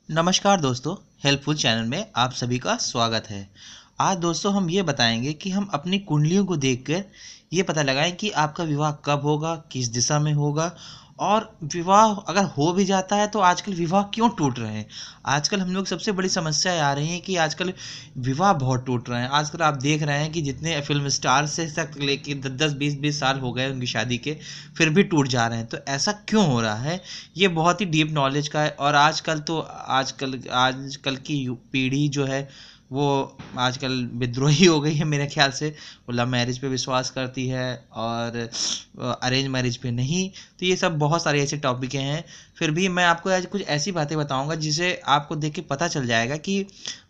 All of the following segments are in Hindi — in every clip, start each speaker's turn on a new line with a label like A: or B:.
A: नमस्कार दोस्तों, हेल्पफुल चैनल में आप सभी का स्वागत है। आज दोस्तों हम ये बताएंगे कि हम अपनी कुंडलियों को देखकर ये पता लगाएं कि आपका विवाह कब होगा, किस दिशा में होगा और विवाह अगर हो भी जाता है तो आजकल विवाह क्यों टूट रहे हैं। आजकल हम लोग सबसे बड़ी समस्या आ रही है कि आजकल विवाह बहुत टूट रहे हैं। आजकल आप देख रहे हैं कि जितने फिल्म स्टार से तक लेके 10-10 20-20 साल हो गए उनकी शादी के, फिर भी टूट जा रहे हैं। तो ऐसा क्यों हो रहा है? ये बहुत ही डीप नॉलेज का है। और आजकल की पीढ़ी जो है वो आजकल विद्रोही हो गई है मेरे ख्याल से। वो लव मैरिज पे विश्वास करती है और अरेंज मैरिज पे नहीं। तो ये सब बहुत सारे ऐसे टॉपिक हैं। फिर भी मैं आपको आज कुछ ऐसी बातें बताऊंगा जिसे आपको देख के पता चल जाएगा कि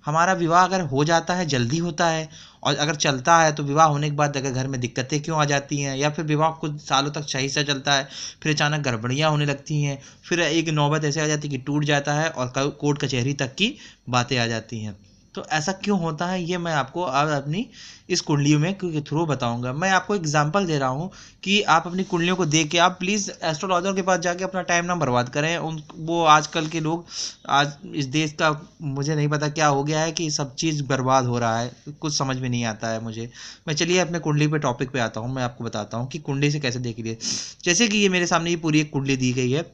A: हमारा विवाह अगर हो जाता है जल्दी होता है, और अगर चलता है तो विवाह होने के बाद अगर घर में दिक्कतें क्यों आ जाती हैं, या फिर विवाह कुछ सालों तक सही से चलता है फिर अचानक गड़बड़ियाँ होने लगती हैं, फिर एक नौबत ऐसे आ जाती है कि टूट जाता है और कोर्ट कचहरी तक की बातें आ जाती हैं। तो ऐसा क्यों होता है ये मैं आपको आज अपनी इस कुंडलियों में के थ्रू बताऊंगा। मैं आपको एग्जांपल दे रहा हूँ कि आप अपनी कुंडलियों को देख के आप प्लीज़ एस्ट्रोलॉजर के पास जाके अपना टाइम ना बर्बाद करें। उन वो आजकल के लोग, आज इस देश का मुझे नहीं पता क्या हो गया है कि सब चीज़ बर्बाद हो रहा है, कुछ समझ में नहीं आता है मुझे। मैं चलिए अपने कुंडली पे टॉपिक पे आता हूँ। मैं आपको बताता हूँ कि कुंडली से कैसे देखिए। जैसे कि ये मेरे सामने ये पूरी एक कुंडली दी गई है।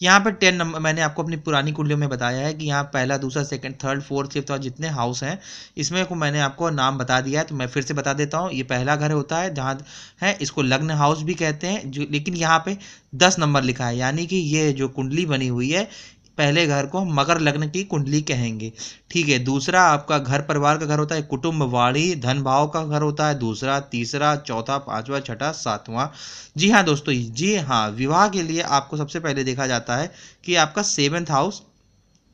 A: यहाँ पर 10 नंबर मैंने आपको अपनी पुरानी कुंडलियों में बताया है कि यहाँ पहला, दूसरा, सेकंड, थर्ड, फोर्थ, फिफ्थ और जितने हाउस हैं इसमें को मैंने आपको नाम बता दिया है। तो मैं फिर से बता देता हूँ। ये पहला घर होता है जहाँ है, इसको लग्न हाउस भी कहते हैं जो, लेकिन यहाँ पे 10 नंबर लिखा है, यानी कि ये जो कुंडली बनी हुई है पहले घर को हम मकर लग्न की कुंडली कहेंगे। ठीक है। दूसरा आपका घर परिवार का घर होता है, कुटुंब वाणी धन भाव का घर होता है दूसरा, तीसरा, चौथा, पांचवा, छठा, सातवां। जी हाँ दोस्तों, जी हाँ, विवाह के लिए आपको सबसे पहले देखा जाता है कि आपका सेवेंथ हाउस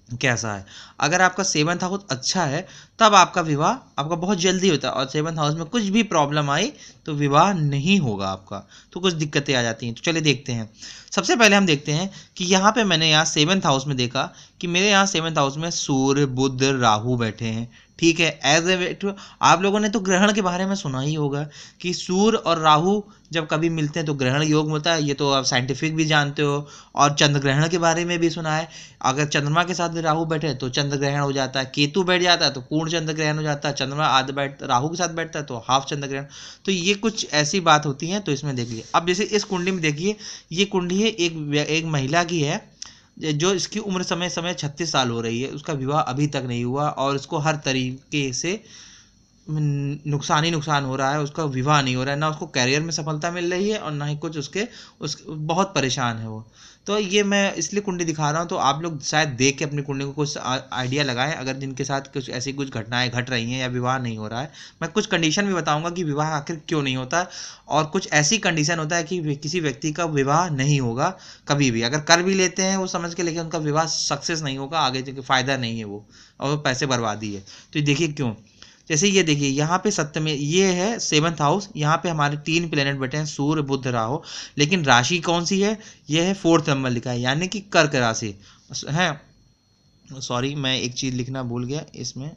A: कैसा है। अगर आपका सेवन्थ हाउस अच्छा है तब आपका विवाह आपका बहुत जल्दी होता है, और सेवन्थ हाउस में कुछ भी प्रॉब्लम आई तो विवाह नहीं होगा आपका, तो कुछ दिक्कतें आ जाती हैं। तो चलिए देखते हैं। सबसे पहले हम देखते हैं कि यहाँ पे मैंने यहाँ सेवन्थ हाउस में देखा कि मेरे यहाँ सेवन्थ हाउस में सूर्य, बुध, राहु बैठे हैं। ठीक है। एज ए आप लोगों ने तो ग्रहण के बारे में सुना ही होगा कि सूर्य और राहु जब कभी मिलते हैं तो ग्रहण योग होता है। ये तो आप साइंटिफिक भी जानते हो। और चंद्र ग्रहण के बारे में भी सुना है। अगर चंद्रमा के साथ राहु बैठे तो चंद्र ग्रहण हो जाता है, केतु बैठ जाता है तो पूर्ण चंद्र ग्रहण हो जाता है, चंद्रमा आदि बैठ राहु के साथ बैठता है तो हाफ चंद्र ग्रहण। तो ये कुछ ऐसी बात होती है। तो इसमें देखिए, अब जैसे इस कुंडली में देखिए, ये कुंडली है एक महिला की है जो इसकी उम्र समय समय 36 साल हो रही है। उसका विवाह अभी तक नहीं हुआ और उसको हर तरीके से नुकसान ही नुकसान हो रहा है। उसका विवाह नहीं हो रहा है, ना उसको करियर में सफलता मिल रही है और ना ही कुछ उस बहुत परेशान है वो। तो ये मैं इसलिए कुंडली दिखा रहा हूँ, तो आप लोग शायद देख के अपनी कुंडली को कुछ आइडिया लगाएं अगर जिनके साथ कुछ ऐसी कुछ घटनाएं घट रही हैं या विवाह नहीं हो रहा है। मैं कुछ कंडीशन भी बताऊंगा कि विवाह आखिर क्यों नहीं होता, और कुछ ऐसी कंडीशन होता है कि किसी व्यक्ति का विवाह नहीं होगा कभी भी, अगर कर भी लेते हैं वो समझ के, लेकिन उनका विवाह सक्सेस नहीं होगा, आगे जाके फायदा नहीं है वो, और वो पैसे बर्बादी है। तो देखिए क्यों। जैसे ये देखिए, यहाँ पे सप्तमी ये है सेवंथ हाउस। यहाँ पे हमारे 3 प्लेनेट बैठे हैं, सूर्य, बुध, राहु। लेकिन राशि कौन सी है? ये है फोर्थ नंबर लिखा है, यानी कि कर्क राशि है। सॉरी, मैं एक चीज लिखना भूल गया इसमें।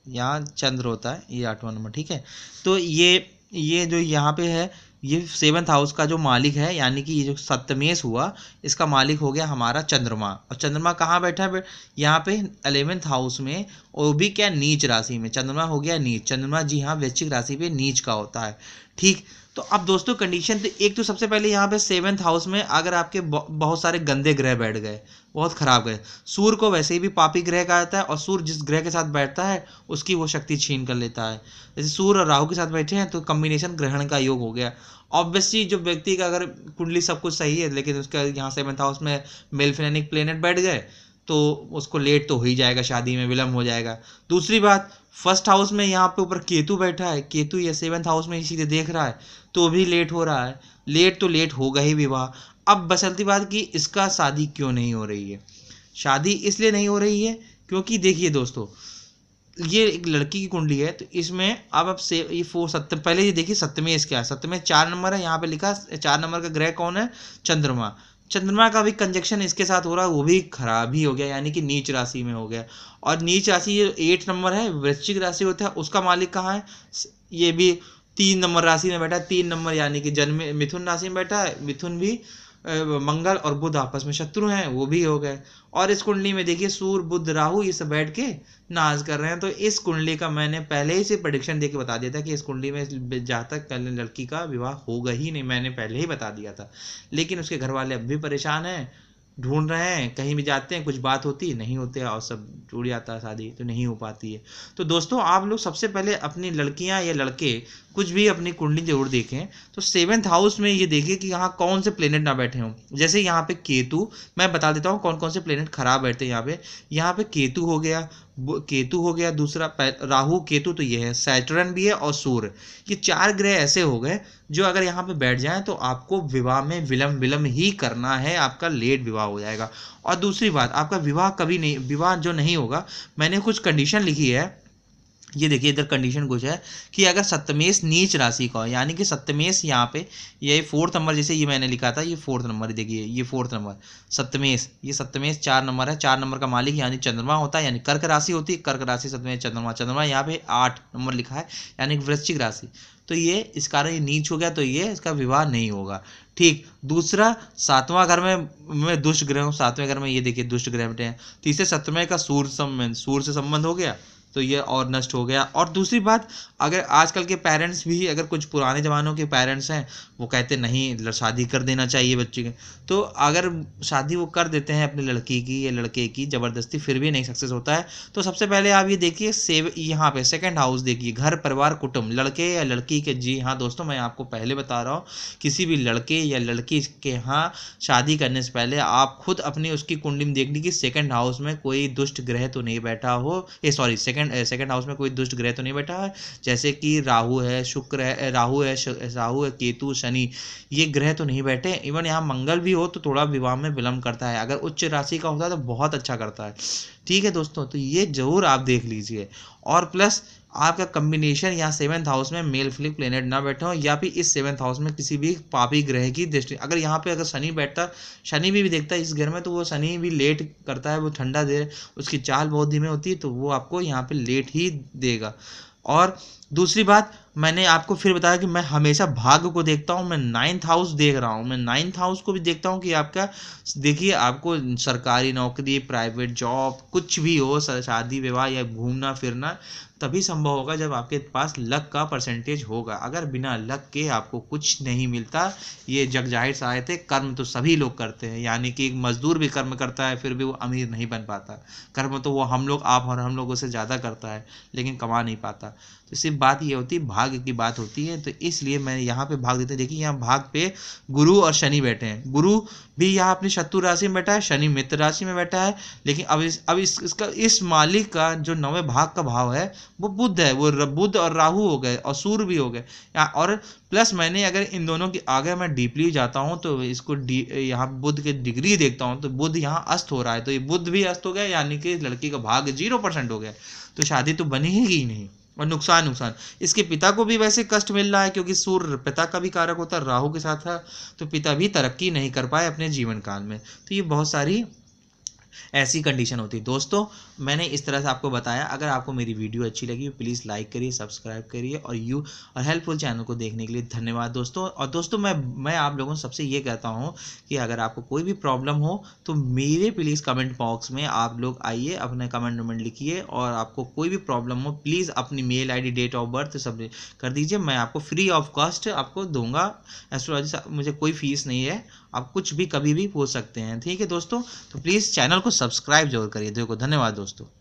A: यहाँ चंद्र होता है, ये 8वां नंबर। ठीक है। तो ये जो यहाँ पे है, ये सेवन्थ हाउस का जो मालिक है, यानी कि ये जो सप्तमेश हुआ, इसका मालिक हो गया हमारा चंद्रमा। और चंद्रमा कहाँ बैठा है? यहाँ पे 11th हाउस में, और भी क्या, नीच राशि में। चंद्रमा हो गया नीच। चंद्रमा जी हाँ वृश्चिक राशि पे नीच का होता है। ठीक। तो अब दोस्तों कंडीशन तो एक, तो सबसे पहले यहाँ पे सेवन्थ हाउस में अगर आपके बहुत सारे गंदे ग्रह बैठ गए, बहुत खराब ग्रह। सूर्य को वैसे ही भी पापी ग्रह कहा जाता है, और सूर्य जिस ग्रह के साथ बैठता है उसकी वो शक्ति छीन कर लेता है। जैसे सूर्य और राहु के साथ बैठे हैं तो कॉम्बिनेशन ग्रहण का योग हो गया। ऑब्वियसली जो व्यक्ति का अगर कुंडली सब कुछ सही है, लेकिन उसका यहाँ सेवन्थ हाउस में मेलफिनेनिक प्लेनेट बैठ गए तो उसको लेट तो हो ही जाएगा, शादी में विलम्ब हो जाएगा। दूसरी बात, फर्स्ट हाउस में यहाँ पे ऊपर केतु बैठा है, केतु ये सेवन्थ हाउस में इसीलिए देख रहा है तो भी लेट हो रहा है। लेट तो लेट होगा ही विवाह। अब बसलती बात कि इसका शादी क्यों नहीं हो रही है। शादी इसलिए नहीं हो रही है क्योंकि देखिए दोस्तों, ये एक लड़की की कुंडली है। तो इसमें अब से ये फोर सप्तम, पहले ये देखिए सप्तमेश क्या है। सप्तमेश 4 नंबर है, यहाँ पे लिखा 4 नंबर का ग्रह कौन है? चंद्रमा। चंद्रमा का भी कंजक्शन इसके साथ हो रहा है, वो भी खराब ही हो गया, यानी कि नीच राशि में हो गया। और नीच राशि ये 8 नंबर है, वृश्चिक राशि होता है, उसका मालिक कहाँ है? ये भी 3 नंबर राशि में बैठा है। 3 नंबर यानी कि जन्म मिथुन राशि में बैठा है। मिथुन भी मंगल और बुध आपस में शत्रु हैं, वो भी हो गए। और इस कुंडली में देखिए सूर्य बुध राहु ये सब बैठ के नाश कर रहे हैं। तो इस कुंडली का मैंने पहले ही से प्रेडिक्शन दे के बता दिया था कि इस कुंडली में जहाँ तक कल लड़की का विवाह होगा ही नहीं, मैंने पहले ही बता दिया था। लेकिन उसके घर वाले अब भी परेशान हैं, ढूंढ रहे हैं, कहीं भी जाते हैं कुछ बात होती है नहीं होते, और सब टूट जाता है, शादी तो नहीं हो पाती है। तो दोस्तों आप लोग सबसे पहले अपनी लड़कियां या लड़के कुछ भी अपनी कुंडली जरूर देखें। तो 7th हाउस में ये देखिए कि यहाँ कौन से प्लेनेट ना बैठे हों। जैसे यहाँ पे केतु, मैं बता देता हूँ कौन कौन से प्लेनेट खराब बैठते हैं यहाँ पे। यहाँ पे केतु हो गया, दूसरा राहु केतु, तो ये है, सैटर्न भी है और सूर्य। ये 4 ग्रह ऐसे हो गए जो अगर यहाँ पे बैठ जाएं तो आपको विवाह में विलम्ब ही करना है, आपका लेट विवाह हो जाएगा। और दूसरी बात, आपका विवाह जो नहीं होगा, मैंने कुछ कंडीशन लिखी है। ये देखिए इधर कंडीशन कुछ है कि अगर सप्तमेश नीच राशि का हो, यानी कि सप्तमेश यहाँ पे ये 4th नंबर, जैसे ये मैंने लिखा था ये 4th नंबर, देखिए ये 4th नंबर सप्तमेश, ये सप्तमेश 4 नंबर है। 4 नंबर का मालिक यानी चंद्रमा होता है, यानी कर्क राशि होती है, कर्क राशि सप्तमेश चंद्रमा यहाँ पे 8 नंबर लिखा है, यानी वृश्चिक राशि। तो ये इस कारण ये नीच हो गया, तो ये इसका विवाह नहीं होगा। ठीक, दूसरा 7वां घर में दुष्ट ग्रह हूँ, 7वें घर में ये देखिए दुष्ट ग्रह बैठे हैं। तीसरे 7वें का सूर्य से संबंध हो गया, तो ये और नष्ट हो गया। और दूसरी बात, अगर आजकल के पेरेंट्स भी, अगर कुछ पुराने ज़मानों के पेरेंट्स हैं, वो कहते नहीं शादी कर देना चाहिए बच्चे के, तो अगर शादी वो कर देते हैं अपनी लड़की की या लड़के की ज़बरदस्ती, फिर भी नहीं सक्सेस होता है। तो सबसे पहले आप ये देखिए यहाँ पे 2nd हाउस देखिए, घर परिवार कुटुंब, लड़के या लड़की के। जी हाँ दोस्तों, मैं आपको पहले बता रहा हूँ, किसी भी लड़के या लड़की के यहाँ शादी करने से पहले आप खुद अपनी उसकी कुंडली में देख लीजिए कि 2nd हाउस में कोई दुष्ट ग्रह तो नहीं बैठा हो, सेकंड हाउस में कोई दुष्ट ग्रह तो नहीं बैठा है। जैसे कि राहु है, शुक्र है, राहु है, केतु, शनि, ये ग्रह तो नहीं बैठे। इवन यहाँ मंगल भी हो तो थोड़ा विवाह में विलम्ब करता है, अगर उच्च राशि का होता है तो बहुत अच्छा करता है। ठीक है दोस्तों, तो ये जरूर आप देख लीजिए। और प्लस आपका कम्बिनेशन यहाँ 7th हाउस में मेल फ्लिक प्लेनेट ना बैठे हो, या फिर इस 7th हाउस में किसी भी पापी ग्रह की दृष्टि, अगर यहाँ पे अगर शनि बैठता, शनि भी देखता है इस घर में, तो वो शनि भी लेट करता है, वो ठंडा दे, उसकी चाल बहुत धीमी होती है, तो वो आपको यहाँ पे लेट ही देगा। और दूसरी बात, मैंने आपको फिर बताया कि मैं हमेशा भाग्य को देखता हूँ, मैं 9th हाउस देख रहा हूँ, मैं 9th हाउस को भी देखता हूँ कि आपका, देखिए आपको सरकारी नौकरी, प्राइवेट जॉब, कुछ भी हो, शादी विवाह या घूमना फिरना तभी संभव होगा जब आपके पास लक का परसेंटेज होगा। अगर बिना लक के आपको कुछ नहीं मिलता। ये जग जाहिर सा आयत है, कर्म तो सभी लोग करते हैं, यानी कि एक मजदूर भी कर्म करता है फिर भी वो अमीर नहीं बन पाता। कर्म तो वो हम लोग, आप और हम लोगों से ज़्यादा करता है, लेकिन कमा नहीं पाता। तो सिर्फ बात ये होती है, भाग्य की बात होती है। तो इसलिए मैं यहाँ पे भाग देते, देखिए यहाँ भाग पे गुरु और शनि बैठे हैं। गुरु भी यहाँ अपनी शत्रु राशि में बैठा है, शनि मित्र राशि में बैठा है, लेकिन अब इसका इस मालिक का जो 9वें भाग का भाव है वो बुध है, वो बुध और राहु हो गए और सूर्य भी हो गए। और प्लस मैंने अगर इन दोनों की आगे मैं डीपली जाता हूँ तो इसको यहाँ बुध के डिग्री देखता हूँ, तो बुध यहाँ अस्त हो रहा है, तो ये बुध भी अस्त हो गया, यानी कि लड़की का भाग्य 0% हो गया, तो शादी तो बनी ही नहीं। और नुकसान, इसके पिता को भी वैसे कष्ट मिल रहा है, क्योंकि सूर्य पिता का भी कारक होता है, राहु के साथ था, तो पिता भी तरक्की नहीं कर पाए अपने जीवन काल में। तो ये बहुत सारी ऐसी कंडीशन होती है। दोस्तों मैंने इस तरह से आपको बताया। अगर आपको मेरी वीडियो अच्छी लगी प्लीज़ लाइक करिए, सब्सक्राइब करिए, और हेल्पफुल चैनल को देखने के लिए धन्यवाद दोस्तों। और दोस्तों मैं आप लोगों से सबसे ये कहता हूँ कि अगर आपको कोई भी प्रॉब्लम हो तो मेरे प्लीज़ कमेंट बॉक्स में आप लोग आइए, अपने कमेंट लिखिए, और आपको कोई भी प्रॉब्लम हो प्लीज़ अपनी mail ID, date of birth सब कर दीजिए, मैं आपको फ्री ऑफ कॉस्ट आपको दूंगा। एस्ट्रोलॉजी मुझे कोई फीस नहीं है, आप कुछ भी कभी भी पूछ सकते हैं। ठीक है दोस्तों, तो प्लीज़ चैनल को सब्सक्राइब जरूर करिए। देखो, धन्यवाद दोस्तों।